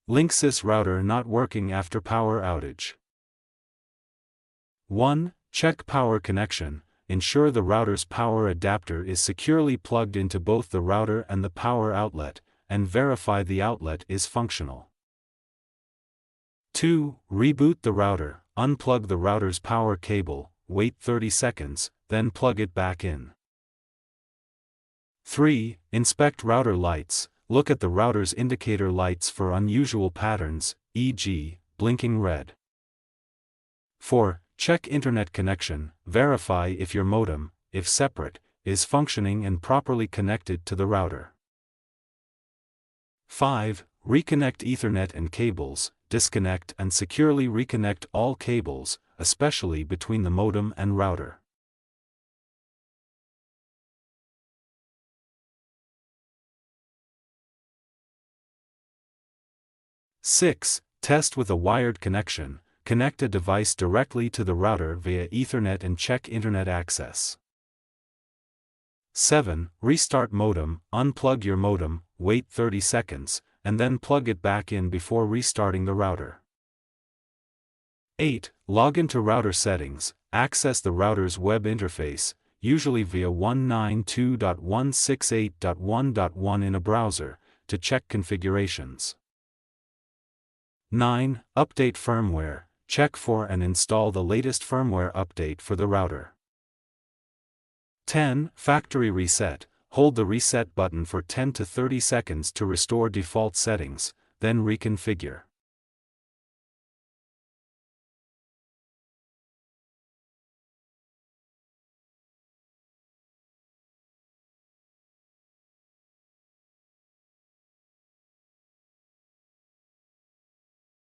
Linksys router not working after power outage. 1. Check power connection. Ensure the router's power adapter is securely plugged into both the router and the power outlet, and verify the outlet is functional. 2. Reboot the router. Unplug the router's power cable, wait 30 seconds, then plug it back in. 3. Inspect router lights. Look at the router's indicator lights for unusual patterns, e.g., blinking red. 4. Check internet connection. Verify if your modem, if separate, is functioning and properly connected to the router. 5. Reconnect Ethernet and cables. Disconnect and securely reconnect all cables, especially between the modem and router. Six. Test with a wired connection. Connect a device directly to the router via Ethernet and check internet access. 7. Restart modem. Unplug your modem, wait 30 seconds, and then plug it back in before restarting the router. 8. Log into router settings. Access the router's web interface, usually via 192.168.1.1 in a browser, to check configurations. 9. Update firmware. Check for and install the latest firmware update for the router. 10. Factory reset. Hold the reset button for 10 to 30 seconds to restore default settings, then reconfigure.